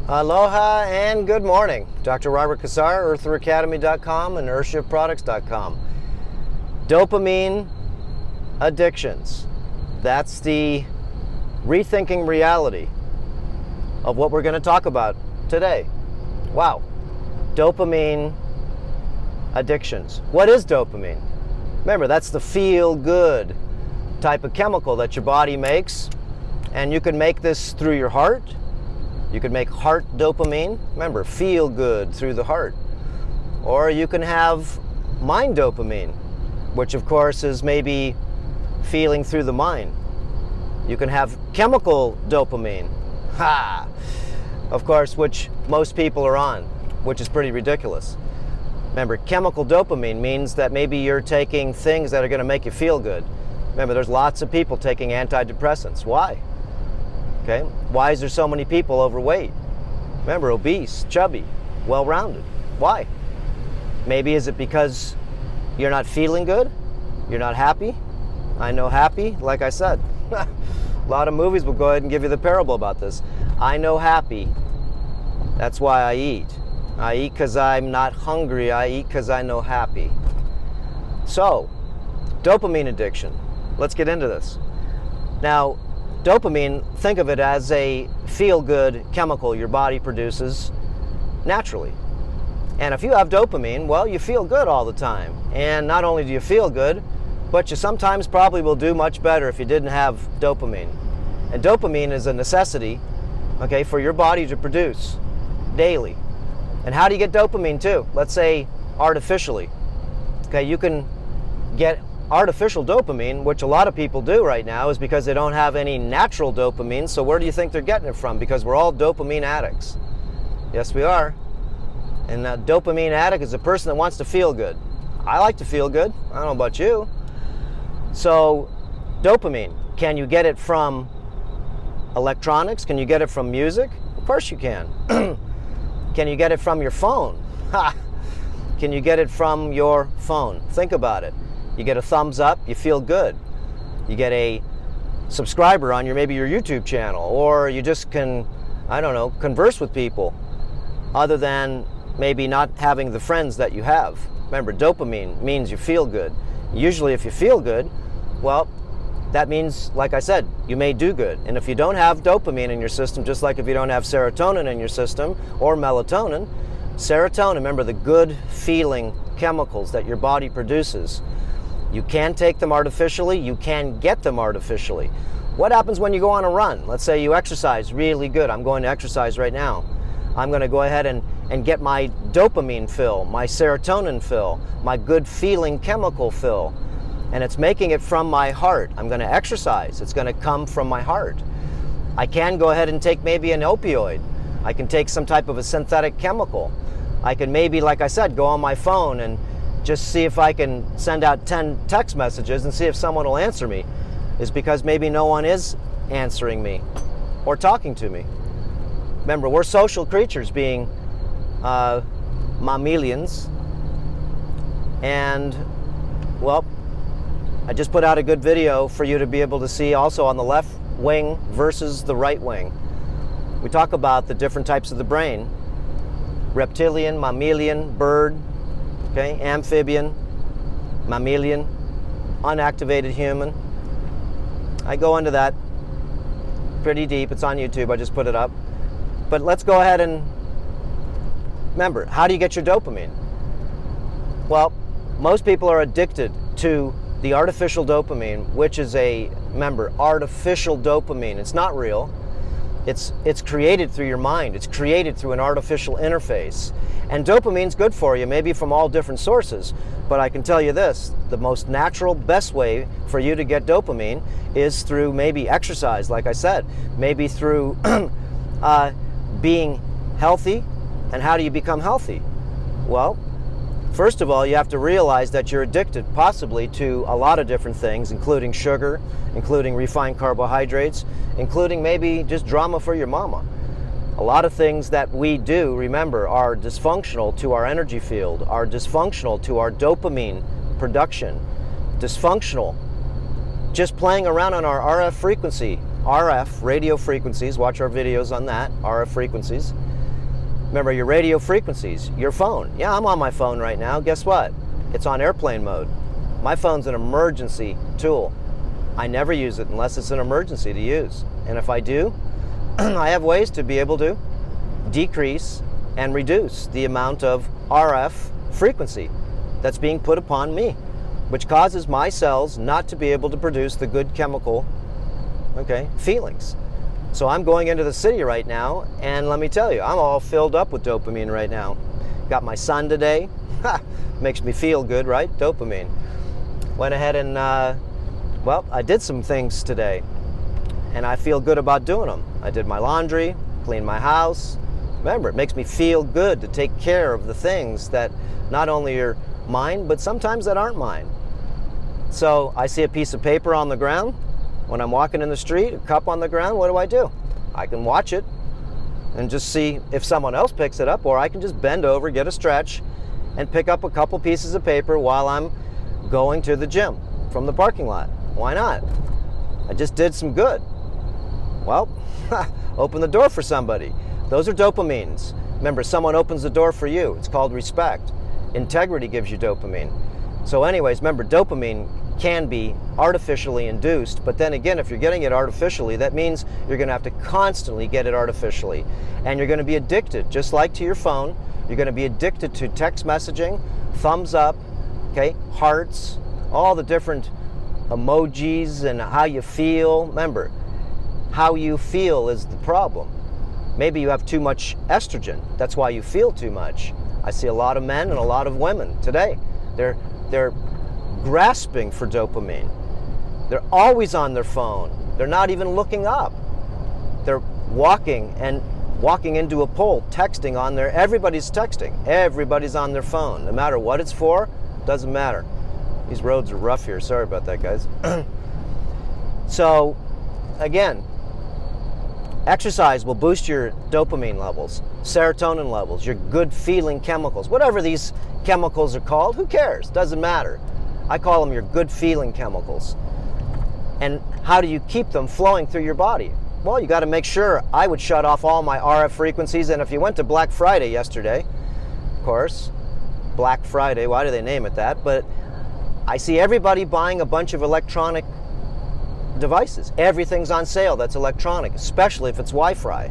Aloha and good morning. Dr. Robert Cassar, eartheracademy.com and earthshiftproducts.com. Dopamine addictions. That's the rethinking reality of what we're going to talk about today. Wow. Dopamine addictions. What is dopamine? Remember, that's the feel-good type of chemical that your body makes, and you can make this through your heart. You can make heart dopamine. Remember, feel good through the heart. Or you can have mind dopamine, which of course is maybe feeling through the mind. You can have chemical dopamine, of course, which most people are on, which is pretty ridiculous. Remember, chemical dopamine means that maybe you're taking things that are going to make you feel good. Remember, there's lots of people taking antidepressants. Why? Okay, why is there so many people overweight? Remember, obese, chubby, well-rounded. Why? Maybe is it because you're not feeling good? You're not happy? I know happy, like I said. A lot of movies will go ahead and give you the parable about this. I know happy, that's why I eat. I eat because I'm not hungry. I eat because I know happy. So, dopamine addiction. Let's get into this. Now, dopamine, think of it as a feel-good chemical your body produces naturally. And if you have dopamine, well, you feel good all the time. And not only do you feel good, but you sometimes probably will do much better if you didn't have dopamine. And dopamine is a necessity, okay, for your body to produce daily. And how do you get dopamine too? Let's say artificially. Okay, you can get artificial dopamine, which a lot of people do right now, is because they don't have any natural dopamine. So where do you think they're getting it from? Because we're all dopamine addicts. Yes, we are. And a dopamine addict is a person that wants to feel good. I like to feel good. I don't know about you. So dopamine, can you get it from electronics? Can you get it from music? Of course you can. Can you get it from your phone? Can you get it from your phone? Think about it. You get a thumbs up, you feel good. You get a subscriber on maybe your YouTube channel, or you just can, I don't know, converse with people other than maybe not having the friends that you have. Remember, dopamine means you feel good. Usually if you feel good, well, that means, like I said, you may do good. And if you don't have dopamine in your system, just like if you don't have serotonin in your system or melatonin, serotonin, remember the good feeling chemicals that your body produces. You can take them artificially, you can get them artificially. What happens when you go on a run? Let's say you exercise really good. I'm going to exercise right now. I'm going to go ahead and get my dopamine fill, my serotonin fill, my good feeling chemical fill. And it's making it from my heart. I'm going to exercise. It's going to come from my heart. I can go ahead and take maybe an opioid. I can take some type of a synthetic chemical. I can maybe, like I said, go on my phone and just see if I can send out 10 text messages and see if someone will answer me. Is because maybe no one is answering me or talking to me. Remember, we're social creatures, being mammalians. And, well, I just put out a good video for you to be able to see also on the left wing versus the right wing. We talk about the different types of the brain. Reptilian, mammalian, bird, okay, amphibian, mammalian, unactivated human. I go into that pretty deep. It's on YouTube. I just put it up. But let's go ahead and remember, how do you get your dopamine? Well, most people are addicted to the artificial dopamine, which is remember, artificial dopamine. It's not real. It's created through your mind. It's created through an artificial interface. And dopamine's good for you, maybe from all different sources. But I can tell you this, the most natural, best way for you to get dopamine is through maybe exercise, like I said. Maybe through being healthy. And how do you become healthy? Well, first of all, you have to realize that you're addicted possibly to a lot of different things, including sugar, including refined carbohydrates, including maybe just drama for your mama. A lot of things that we do, remember, are dysfunctional to our energy field, are dysfunctional to our dopamine production, dysfunctional. Just playing around on our RF frequency, RF, radio frequencies, watch our videos on that, RF frequencies. Remember your radio frequencies, your phone. Yeah, I'm on my phone right now. Guess what? It's on airplane mode. My phone's an emergency tool. I never use it unless it's an emergency to use. And if I do, I have ways to be able to decrease and reduce the amount of RF frequency that's being put upon me, which causes my cells not to be able to produce the good chemical, feelings. So I'm going into the city right now, and let me tell you, I'm all filled up with dopamine right now. Got my sun today. Makes me feel good, right? Dopamine. Went ahead and, I did some things today, and I feel good about doing them. I did my laundry, cleaned my house. Remember, it makes me feel good to take care of the things that not only are mine, but sometimes that aren't mine. So I see a piece of paper on the ground. When I'm walking in the street, a cup on the ground, what do? I can watch it and just see if someone else picks it up, or I can just bend over, get a stretch, and pick up a couple pieces of paper while I'm going to the gym from the parking lot. Why not? I just did some good. Well, open the door for somebody. Those are dopamines. Remember, someone opens the door for you. It's called respect. Integrity gives you dopamine. So anyways, remember, dopamine can be artificially induced, but then again, if you're getting it artificially, that means you're going to have to constantly get it artificially. And you're going to be addicted, just like to your phone. You're going to be addicted to text messaging, thumbs up, hearts, all the different emojis and how you feel. Remember, how you feel is the problem. Maybe you have too much estrogen. That's why you feel too much. I see a lot of men and a lot of women today. They're grasping for dopamine. They're always on their phone. They're not even looking up. They're walking into a pole, texting on there. Everybody's texting. Everybody's on their phone. No matter what it's for, doesn't matter. These roads are rough here. Sorry about that, guys. So, again, exercise will boost your dopamine levels, serotonin levels, your good feeling chemicals. Whatever these chemicals are called, who cares? Doesn't matter. I call them your good feeling chemicals. And how do you keep them flowing through your body? Well, you got to make sure. I would shut off all my RF frequencies. And if you went to Black Friday yesterday, of course, Black Friday, why do they name it that? But I see everybody buying a bunch of electronic devices. Everything's on sale that's electronic, especially if it's Wi-Fi.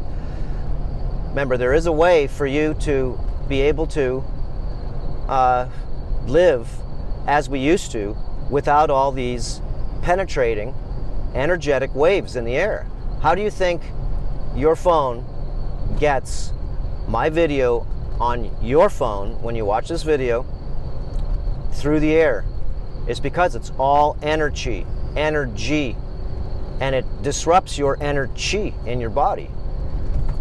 Remember, there is a way for you to be able to live as we used to without all these penetrating energetic waves in the air. How do you think your phone gets my video on your phone when you watch this video through the air? It's because it's all energy, and it disrupts your energy in your body.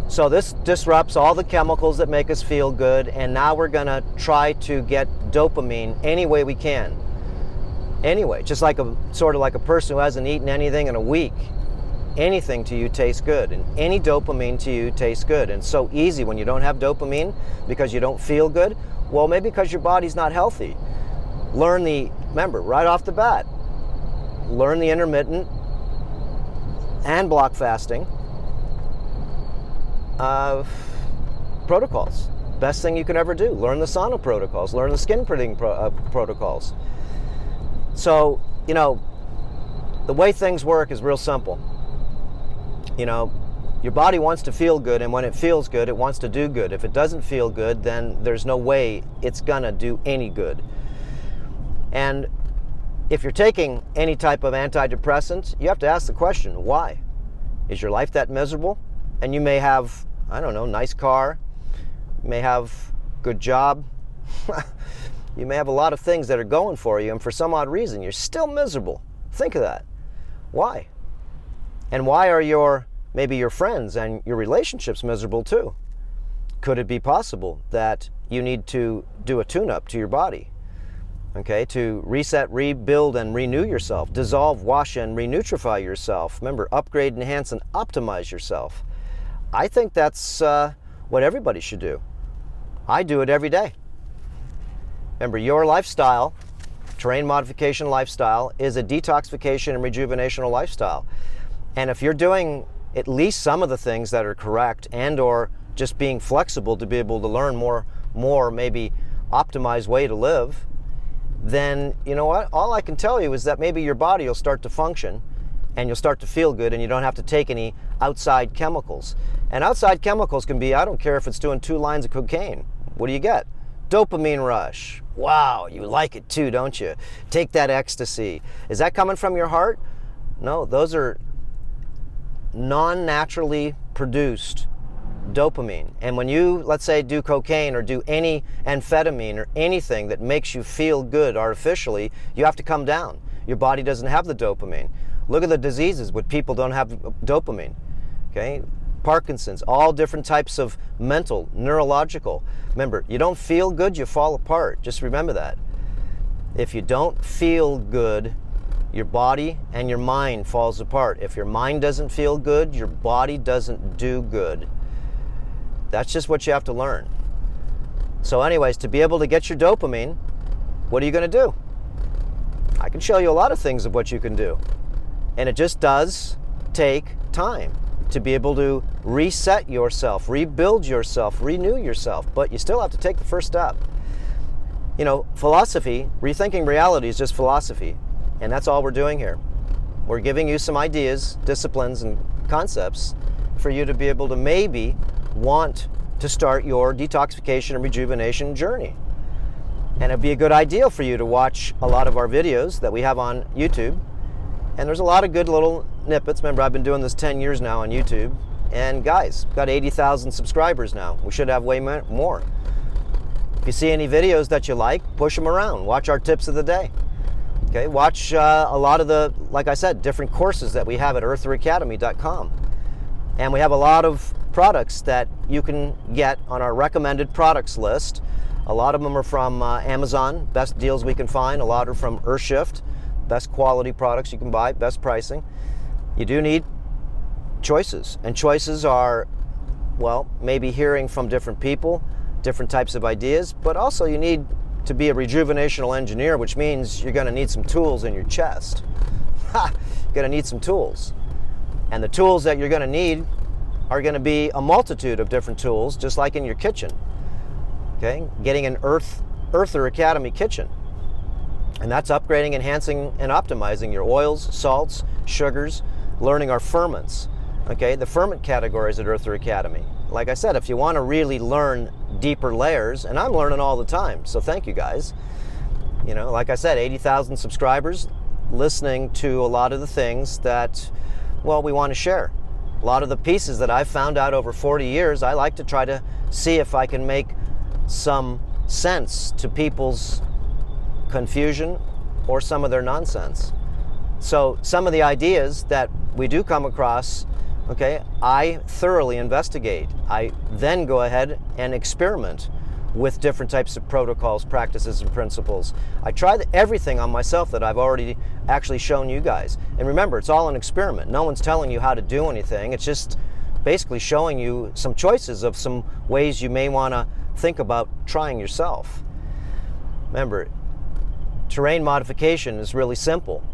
So this disrupts all the chemicals that make us feel good, and now we're gonna try to get dopamine any way we can. Anyway, just like sort of like a person who hasn't eaten anything in a week. Anything to you tastes good, and any dopamine to you tastes good. And it's so easy when you don't have dopamine because you don't feel good. Well, maybe because your body's not healthy. Remember, right off the bat, learn the intermittent and block fasting protocols. Best thing you can ever do. Learn the sauna protocols. Learn the skin printing protocols. So, the way things work is real simple. Your body wants to feel good, and when it feels good, it wants to do good. If it doesn't feel good, then there's no way it's gonna do any good. And if you're taking any type of antidepressant, you have to ask the question, why? Is your life that miserable? And you may have, nice car, you may have good job, you may have a lot of things that are going for you, and for some odd reason, you're still miserable. Think of that. Why? And why are maybe your friends and your relationships miserable too? Could it be possible that you need to do a tune-up to your body? To reset, rebuild, and renew yourself. Dissolve, wash, and renutrify yourself. Remember, upgrade, enhance, and optimize yourself. I think that's what everybody should do. I do it every day. Remember, your lifestyle, terrain modification lifestyle, is a detoxification and rejuvenational lifestyle. And if you're doing at least some of the things that are correct and or just being flexible to be able to learn more maybe optimized way to live, then you know what? All I can tell you is that maybe your body will start to function and you'll start to feel good, and you don't have to take any outside chemicals. And outside chemicals can be, I don't care if it's doing 2 lines of cocaine. What do you get? Dopamine rush. Wow, you like it too, don't you? Take that ecstasy. Is that coming from your heart? No, those are non-naturally produced dopamine. And when you, let's say, do cocaine or do any amphetamine or anything that makes you feel good artificially, you have to come down. Your body doesn't have the dopamine. Look at the diseases where people don't have dopamine. Okay? Parkinson's, all different types of mental, neurological. Remember, you don't feel good, you fall apart. Just remember that. If you don't feel good, your body and your mind falls apart. If your mind doesn't feel good, your body doesn't do good. That's just what you have to learn. So anyways, to be able to get your dopamine, what are you going to do? I can show you a lot of things of what you can do. And it just does take time to be able to reset yourself, rebuild yourself, renew yourself. But you still have to take the first step. You know, philosophy, rethinking reality is just philosophy. And that's all we're doing here. We're giving you some ideas, disciplines, and concepts for you to be able to maybe want to start your detoxification and rejuvenation journey. And it'd be a good idea for you to watch a lot of our videos that we have on YouTube. And there's a lot of good little snippets. Remember, I've been doing this 10 years now on YouTube. And guys, got 80,000 subscribers now. We should have way more. If you see any videos that you like, push them around. Watch our tips of the day. Okay, watch a lot of the, like I said, different courses that we have at eartheracademy.com. And we have a lot of products that you can get on our recommended products list. A lot of them are from Amazon, best deals we can find. A lot are from Earthshift, best quality products you can buy, best pricing. You do need choices, and choices are, well, maybe hearing from different people, different types of ideas, but also you need to be a rejuvenational engineer, which means you're going to need some tools in your chest. You're going to need some tools. And the tools that you're going to need are going to be a multitude of different tools, just like in your kitchen. Okay? Getting an Earther Academy kitchen. And that's upgrading, enhancing, and optimizing your oils, salts, sugars, learning our ferments. Okay? The ferment categories at Earther Academy. Like I said, if you want to really learn deeper layers, and I'm learning all the time, so thank you guys. You know, like I said, 80,000 subscribers listening to a lot of the things that, well, we want to share. A lot of the pieces that I've found out over 40 years, I like to try to see if I can make some sense to people's confusion or some of their nonsense. So some of the ideas that we do come across, okay, I thoroughly investigate. I then go ahead and experiment with different types of protocols, practices, and principles. I try everything on myself that I've already actually shown you guys. And remember, it's all an experiment. No one's telling you how to do anything. It's just basically showing you some choices of some ways you may want to think about trying yourself. Remember, terrain modification is really simple.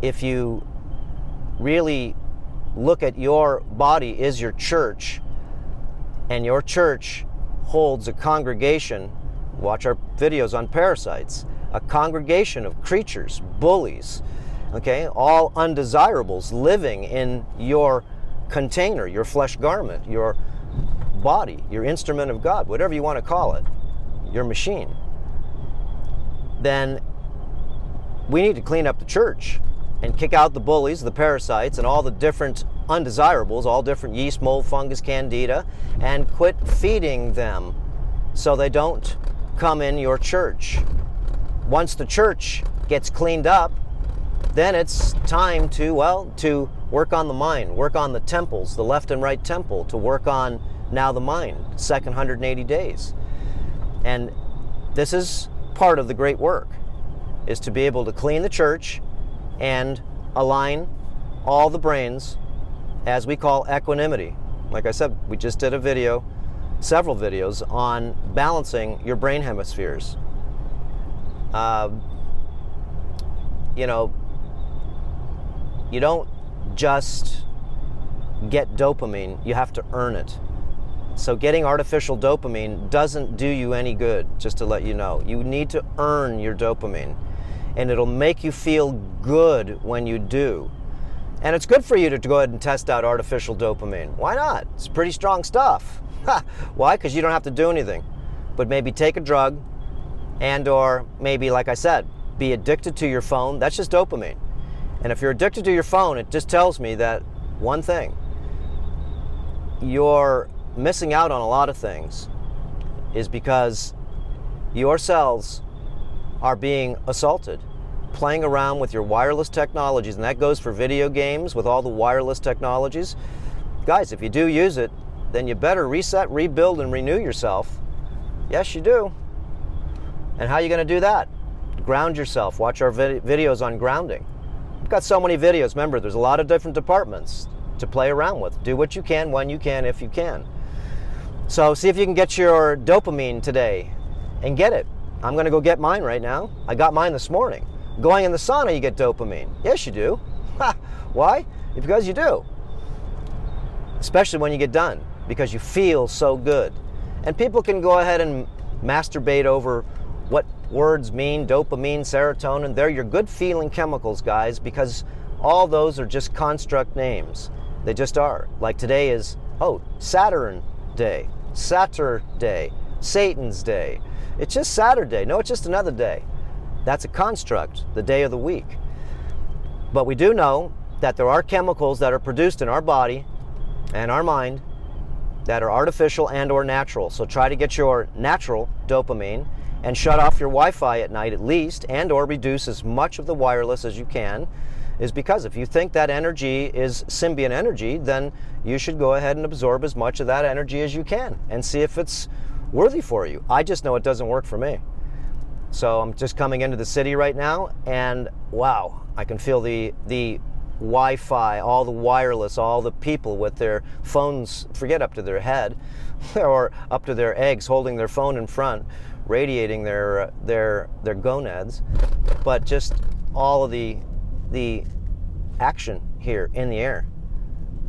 If you really look at your body is your church, and your church holds a congregation, watch our videos on parasites, a congregation of creatures, bullies, okay, all undesirables living in your container, your flesh garment, your body, your instrument of God, whatever you want to call it, your machine, then we need to clean up the church and kick out the bullies, the parasites, and all the different undesirables, all different yeast, mold, fungus, candida, and quit feeding them so they don't come in your church. Once the church gets cleaned up, then it's time to, well, to work on the mind, work on the temples, the left and right temple, to work on now the mind, second 180 days. And this is part of the great work, is to be able to clean the church and align all the brains, as we call equanimity. Like I said, we just did a video, several videos on balancing your brain hemispheres. You know, you don't just get dopamine, you have to earn it. So getting artificial dopamine doesn't do you any good, just to let you know. You need to earn your dopamine, and it'll make you feel good when you do. And it's good for you to go ahead and test out artificial dopamine. Why not? It's pretty strong stuff. Why? Because you don't have to do anything, but maybe take a drug, and or maybe, like I said, be addicted to your phone. That's just dopamine. And if you're addicted to your phone, it just tells me that one thing: you're missing out on a lot of things, is because your cells are being assaulted, playing around with your wireless technologies. And that goes for video games with all the wireless technologies. Guys, if you do use it, then you better reset, rebuild, and renew yourself. Yes, you do. And how are you going to do that? Ground yourself. Watch our videos on grounding. We've got so many videos. Remember, there's a lot of different departments to play around with. Do what you can, when you can, if you can. So see if you can get your dopamine today, and get it. I'm going to go get mine right now. I got mine this morning. Going in the sauna, you get dopamine. Yes, you do. Why? Because you do. Especially when you get done, because you feel so good. And people can go ahead and masturbate over what words mean: dopamine, serotonin. They're your good feeling chemicals, guys, because all those are just construct names. They just are. Like today is, Saturn Day, Saturday, Satan's Day. It's just Saturday. No, it's just another day. That's a construct, the day of the week. But we do know that there are chemicals that are produced in our body and our mind that are artificial and or natural. So try to get your natural dopamine and shut off your Wi-Fi at night at least, and or reduce as much of the wireless as you can, is because if you think that energy is symbiont energy, then you should go ahead and absorb as much of that energy as you can and see if it's worthy for you. I just know it doesn't work for me. So I'm just coming into the city right now, and wow, I can feel the Wi-Fi, all the wireless, all the people with their phones, forget up to their head, or up to their eggs, holding their phone in front, radiating their gonads, but just all of the action here in the air.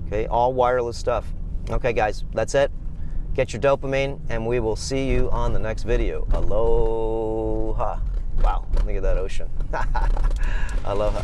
Okay, all wireless stuff. Okay, guys, that's it. Get your dopamine, and we will see you on the next video. Aloha. Wow, look at that ocean. Aloha.